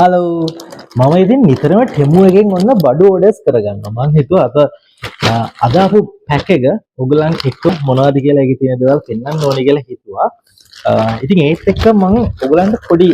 Hello මම ඉතින් නිතරම ටෙමු එකෙන් ඔන්න බඩු ඕඩර්ස් කරගන්නවා. මං හිතුවා අද ආපු පැක් එක ඔයගලන් එක්ක මොනවද කියලා ඒකේ තියෙන දේවල් පෙන්වන්න ඕනේ කියලා හිතුවා. ඉතින් ඒත් එක්ක මං ඔයගලන්ට පොඩි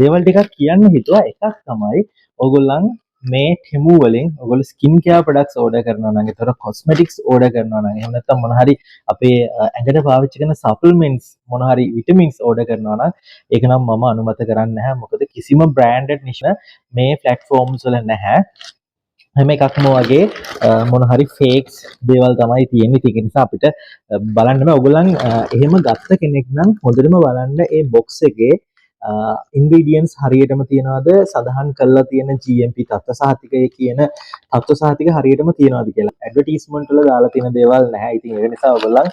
දේවල් ටිකක් කියන්න හිතුවා. එකක් තමයි ඔයගලන් මේ ටෙමු වලින් ඔයගොල්ලෝ ස්කින් කෙයාර් ප්‍රොඩක්ට්ස් ඕඩර් කරනවා නම් ඒතර කොස්මෙටික්ස් ඕඩර් කරනවා නම් එහෙම නැත්නම් මොන හරි අපේ ඇඟට පාවිච්චි කරන සප්ලිමන්ට්ස් මොන හරි විටමින්ස් ඕඩර් කරනවා නම් ඒක නම් මම අනුමත කරන්නේ නැහැ. මොකද කිසිම බ්‍රෑන්ඩඩ් නිෂ්ණ මේ ප්ලැට්ෆෝම්ස් වල නැහැ. හැම එකක්ම වගේ මොන හරි ෆේක්ස් දේවල් තමයි තියෙන්නේ. ඒක නිසා අපිට බලන්න බෑ. ඔයගොල්ලන් එහෙම ගත්ත කෙනෙක් නම් හොඳටම බලන්න ඒ බොක්ස් එකේ ඉන්ග්‍රීඩියන්ට්ස් හරියටම තියනවාද, සඳහන් කරලා තියෙන GMP තත්ත්ව සහතිකය කියන තත්ත්ව සහතික හරියටම තියනවාද කියලා. ඇඩ්වර්ටයිස්මන්ට් වල දාලා තියෙන දේවල් නැහැ. ඉතින් ඒක නිසා ඔයගොල්ලන්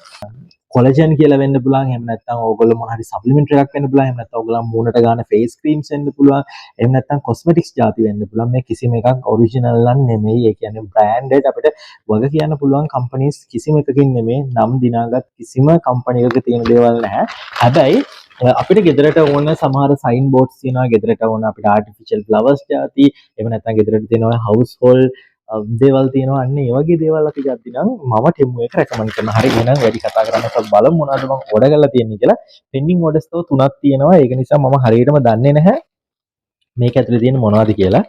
කොලජන් කියලා වෙන්න පුළුවන්. එහෙම නැත්නම් ඕගොල්ලෝ මොන හරි සප්ලිමන්ට් එකක් වෙන්න පුළුවන්. එහෙම නැත්නම් ඕගොල්ලන් මූණට ගන්න ෆේස් ක්‍රීම්ස් වෙන්න පුළුවන්. එහෙම නැත්නම් කොස්මෙටික්ස් ಜಾති වෙන්න පුළුවන්. මේ කිසිම එකක් ඔරිජිනල් නම් නෙමෙයි. ඒ කියන්නේ බ්‍රෑන්ඩඩ් අපිට වග කියන්න පුළුවන් කම්පනීස් කිසිම එකකින් නෙමෙයි. නම් දිනාගත් කිසිම කම්පැනි එකක තියෙන දේවල් නැහැ. හැබැයි අපිට ගෙදරට ඕන සමහර සයින් බෝඩ්ස් තියෙනවා. ගෙදරට ඕන අපිට ආටිෆිෂල් ෆ්ලවර්ස් ಜಾති. එහෙම නැත්නම් ගෙදරට තියෙනවා හවුස් හෝල්ඩ් දේවල් තියෙනවා. අන්න ඒ වගේ දේවල් අපි ගත්තා නම් මම ටෙමු එක රෙකමන්ඩ් කරනවා. හරි එහෙනම් වැඩි කතා කරන්න නැතුව බලමු මොනවද මම ඕඩර් කරලා තියෙන්නේ කියලා. පෙන්ඩින් ඕඩර්ස් තව 3ක් තියෙනවා. ඒක නිසා මම හරියටම දන්නේ නැහැ මේක ඇතුලේ තියෙන මොනවද කියලා.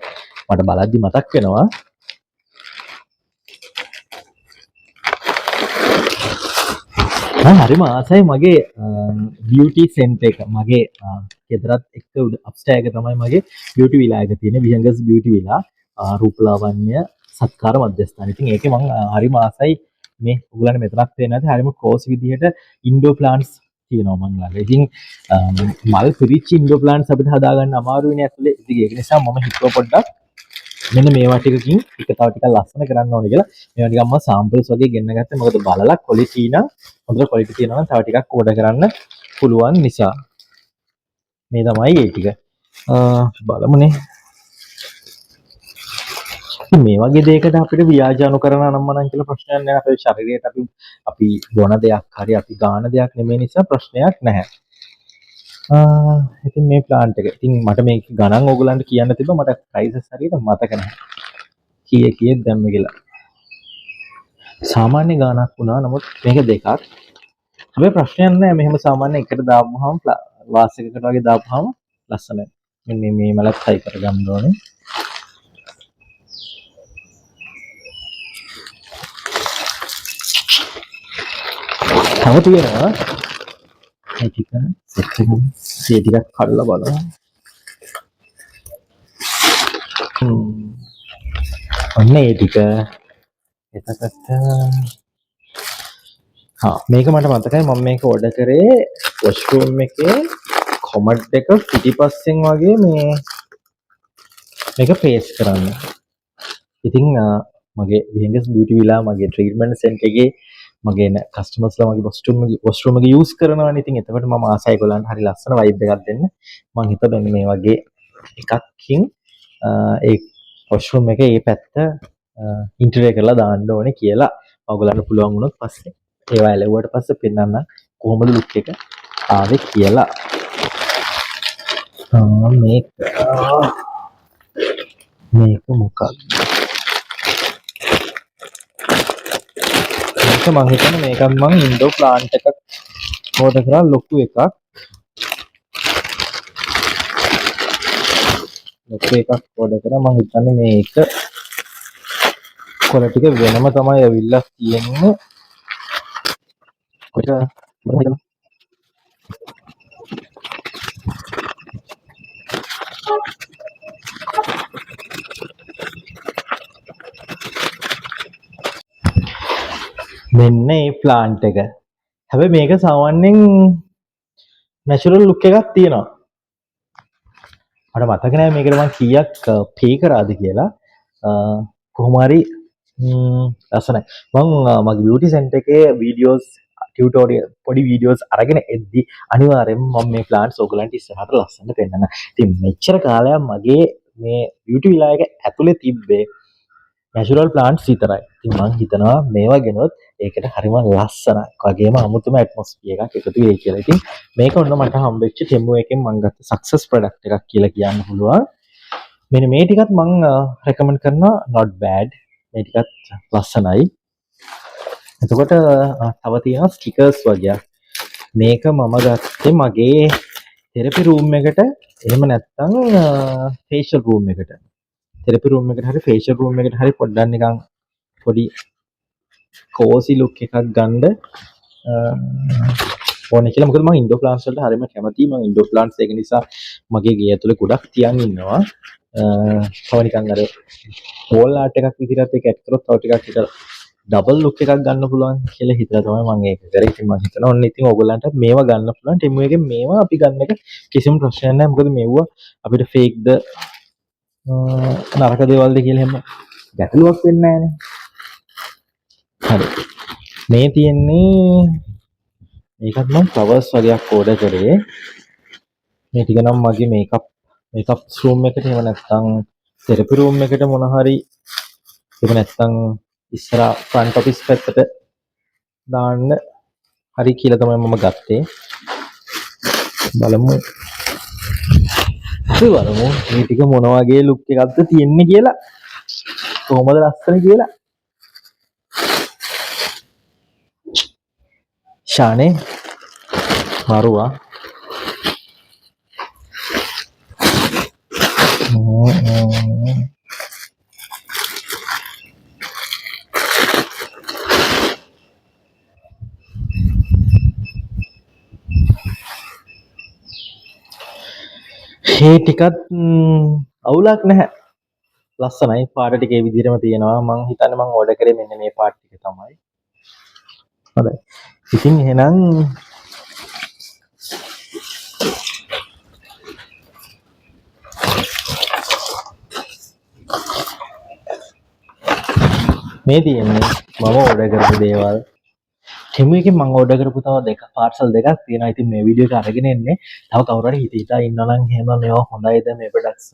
මට බලද්දි මතක් වෙනවා. හරිම ආසයි මගේ බියුටි සෙන්ටර් එක. මගේ ගෙදරත් එක්ක අප්ස්ටෙයාර් එක තමයි මගේ බියුටි විලා එක තියෙන්නේ. විහංගස් බියුටි විලා රූපලාවන්‍ය සත්කාර මධ්‍යස්ථාන. ඉතින් ඒකේ මම හරිම ආසයි මේ ඔයගලන්ට මෙතනක් තේරෙන්නේ නැති හරිම ක්‍රෝස් විදිහට ඉන්ඩෝ ප්ලාන්ට්ස් තියෙනවා මම ළඟ. ඉතින් මල් පිරිච්ච ඉන්ඩෝ ප්ලාන්ට්ස් අපිට හදාගන්න අමාරුයිනේ ඇතුලේ. ඉතින් ඒක නිසා මම හිතුවා පොඩ්ඩක් මෙන්න මේවා ටිකකින් එක තව ටිකක් ලස්සන කරන්න ඕනේ කියලා. මේවා ටිකක් මම සාම්පල්ස් වගේ ගෙන්න ගත්තා. මොකද බලලා ක්වොලිටි නම් හොඳට ක්වොලිටි තියෙනවා නම් තව ටිකක් ඕඩර් කරන්න පුළුවන් නිසා. මේ තමයි ඒ ටික. බලමුනේ. මේ වගේ දෙයකට අපිට ව්‍යාජ අනුකරණ අනම්මනම් කියලා ප්‍රශ්නයක් නැහැ. අපේ ශරීරයට අපි බොන දෙයක් හරි අපි ගාන දෙයක් නෙමෙයි නිසා ප්‍රශ්නයක් නැහැ. ඉතින් මේ ප්ලාන්ට් එක. ඉතින් මට මේක ගණන් ඕගලන්ට කියන්න තිබ්බා. මට ප්‍රයිසස් හරියට මතක නැහැ. කීයද දැම්මේ කියලා. සාමාන්‍ය ගාණක් වුණා. නමුත් මේක දෙකක්. හැබැයි ප්‍රශ්නයක් නැහැ. මෙහෙම සාමාන්‍ය එකට දාපුවාම වාස් එකකට වගේ දාපුවාම ලස්සනයි. මෙන්න මේ මලත් හයි කරගන්න ඕනේ. තව තියෙනවා ඒ ටික සෙට් එකෙන් ඒ ටිකක් කඩලා බලන්න. ඔන්න ඒ ටික එතකොට මේක මට මතකයි මම මේක ඕඩර් කරේ වොෂ්රූම් එකේ කොමඩ් එක පිටිපස්සෙන් වගේ මේක පේස්ට් කරන්න. ඉතින් මගේ විහංගස් බියුටි විලා මගේ ට්‍රීට්මන්ට් සෙන්ටර් එකේ මගේ කස්ටමර්ස්ලා මගේ වොෂ්රූම් එක යූස් කරනවානේ. ඉතින් එතකොට මම ආසයි ඒගොල්ලන්ට හරි ලස්සන වයිබ් එකක් දෙන්න. මම හිතුවා මේ වගේ එකකින් ඒ වොෂ්රූම් එකේ මේ පැත්ත ඉන්ටීරියර් කරලා දාන්න ඕනේ කියලා. ඔයගොල්ලන්ට පුළුවන් වුණොත් පස්සේ ඒවා ඇලෙව්වට පස්සේ පෙන්නන්න කොහොමද ලුක් එක ආවේ කියලා. මේක මොකක්ද? මම හිතන්නේ මේකත් මම ඉන්ඩෝ ප්ලාන්ට් එකක් ඕඩර් කරා ලොකු එකක්. ඕඩර් කරා මම හිතන්නේ මේක කොළ ටික වෙනම තමයි අවිල්ලා තියෙන්නේ. මෙන්න මේ ප්ලාන්ට් එක. හැබැයි මේක සාමාන්‍යයෙන් නැචරල් ලුක් එකක් තියෙනවා. මට මතක නෑ මේකට මම කීයක් පේ කරාද කියලා. කොහොම හරි ලස්සනයි. මම මගේ බියුටි සෙන්ටර් එකේ වීඩියෝස් ටියුටෝරියල් පොඩි වීඩියෝස් අරගෙන එද්දි අනිවාර්යෙන්ම මම මේ ප්ලාන්ට්ස් ඔයගලන්ට ඉස්සරහට ලස්සනට පෙන්නන්න. ඉතින් මෙච්චර කාලයක් මගේ මේ බියුටි විලා එක ඇතුලේ තිබ්බේ නැචරල් ප්ලාන්ට්ස් විතරයි. ඉතින් මම හිතනවා මේවා ගෙනොත් ඒකට හරිම ලස්සනයි. වගේම අමුතුම ඇට්මොස්ෆියර් එකක් එකතු වෙයි කියලා. ඉතින් මේක ඔන්න මට හම්බෙච්ච ටෙමු එකෙන් මම ගත්ත සක්සස් ප්‍රොඩක්ට් එකක් කියලා කියන්න පුළුවන්. මෙන්න මේ ටිකත් මම රෙකමන්ඩ් කරනවා not bad. මේ ටිකත් ලස්සනයි. එතකොට තව තියෙනවා ස්ටිකර්ස් වගේක්. මේක මම ගත්තේ මගේ තෙරපි රූම් එකට එහෙම නැත්නම් ෆේෂල් රූම් එකට. තෙරපි රූම් එකට හරි ෆේෂල් රූම් එකට හරි පොඩ්ඩක් නිකන් පොඩි කෝසි ලුක් එකක් ගන්න ඕනේ කියලා. මොකද මම ඉන්ඩෝ ප්ලාන්ට්ස් වලට හරියම කැමතියි. මම ඉන්ඩෝ ප්ලාන්ට්ස් ඒක නිසා මගේ ගේ ඇතුලේ ගොඩක් තියන් ඉන්නවා. තව නිකන් අර වෝල් ආර්ට් එකක් විදිහට ඒක ඇඩ් කරොත් තව ටිකක් ඒක ඩබල් ලුක් එකක් ගන්න පුළුවන් කියලා හිතලා තමයි මම ඒක කරේ. ඉතින් මම හිතනවා ඔන්න ඉතින් ඕගොල්ලන්ට මේවා ගන්න පුළුවන්. ටෙමු එකේ මේවා අපි ගන්න එක කිසිම ප්‍රශ්නයක් නැහැ. මොකද මේවා අපිට ෆේක්ද නරක දේවල්ද කියලා හැම ගැටලුවක් වෙන්නේ නැහැනේ. හරි. මේ තියෙන්නේ මේකත් මම ෆ්ලවර්ස් වගේක් ඕඩර් කරේ. මේ ටික නම් මගේ මේකප් රූම් එකට එහෙම නැත්නම් තෙරපි රූම් එකට මොන හරි එහෙම නැත්නම් ඉස්සරහා ෆ්‍රන්ට් ඔෆිස් පැත්තට දාන්න හරි කියලා තමයි මම ගත්තේ. බලමු. අපි බලමු මේ ටික මොන වගේ ලුක් එකක්ද තියෙන්නේ කියලා. කොහොමද ලස්සන කියලා. ෂානේ මරුවා. මේ ටිකත් අවුලක් නැහැ. ලස්සනයි. පාට ටික ඒ විදිහටම තියෙනවා. මං හිතන්නේ මං ඕඩර් කරේ මෙන්න මේ පාට ටික තමයි. හොඳයි. ඉතින් එහෙනම් මේ තියෙන්නේ මම ඕඩර් කරපු දේවල්. ටෙමු එකෙන් මම ඕඩර් කරපු තව පාර්සල් දෙකක් තියෙනවා. ඉතින් මේ වීඩියෝ එක අරගෙන එන්නේ තව කවුරු හරි හිතා ඉන්නවා නම් එහෙම මේවා හොඳයිද මේ ප්‍රොඩක්ට්ස්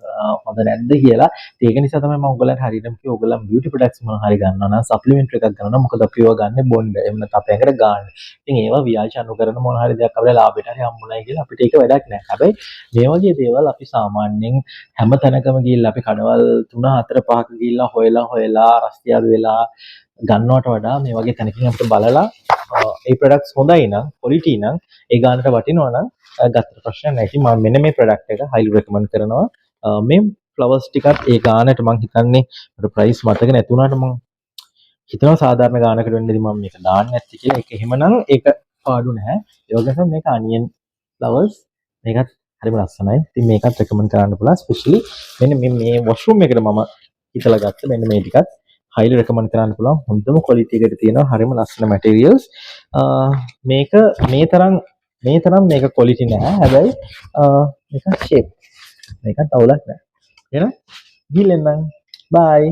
හොඳ නැද්ද කියලා. ඒක නිසා තමයි මම ඔයගලන්ට හරියටම කිව්වේ ඔයගලන් බියුටි ප්‍රොඩක්ට්ස් මොනවා හරි ගන්නවා නම් සප්ලිමන්ටරි එකක් ගන්නවා නම් මොකද අපි ඒවා ගන්න බොන්ඩ් එහෙම නැත්නම් අපේ ඇඟට ගන්න. ඉතින් ඒවා ව්‍යාජ අනුකරන මොන හරි දෙයක් අපිට ලාභයට හරි හම්බුනායි කියලා අපිට ඒක වැඩක් නැහැ. හැබැයි මේ වගේ දේවල් අපි සාමාන්‍යයෙන් හැම තැනකම ගිහිල්ලා අපි කඩවල් 3 4 5ක ගිහිල්ලා හොයලා රස්තියාදු වෙලා ගන්නවට වඩා මේ වගේ තැනකින් අපිට බලලා ඒ ප්‍රොඩක්ට්ස් හොඳයි නම් ක්වොලිටි නම් ඒ ගානට වටිනවා නම් ගත්තට ප්‍රශ්නයක් නැහැ. ඉතින් මම මෙන්න මේ ප්‍රොඩක්ට් එක highly recommend කරනවා. මේ ෆ්ලවර්ස් ටිකත් ඒ ගානට මම හිතන්නේ මට ප්‍රයිස් මතක නැති වුණාට මම හිතනවා සාධාරණ ගානකට වෙන්නදී මම මේක දාන්න නැති කියලා. ඒක එහෙමනම් ඒක පාඩු නැහැ. ඒ වගේම මේක අනියන් ෆ්ලවර්ස් මේකත් හරිම ලස්සනයි. ඉතින් මේකත් recommend කරන්න පුළුවන්. especially මෙන්න මේ washroom එකට මම හිතලා ගත්ත මෙන්න මේ ටිකත් highly recommend කරන්න පුළුවන්. හොඳම quality එකට තියෙනවා. හරිම ලස්සන materials. මේක මේ තරම් මේක quality නෑ. හැබැයි මේක shape. මේකත් අවුලක් නෑ. එහෙනම් ගිහින් එන්නම්. bye.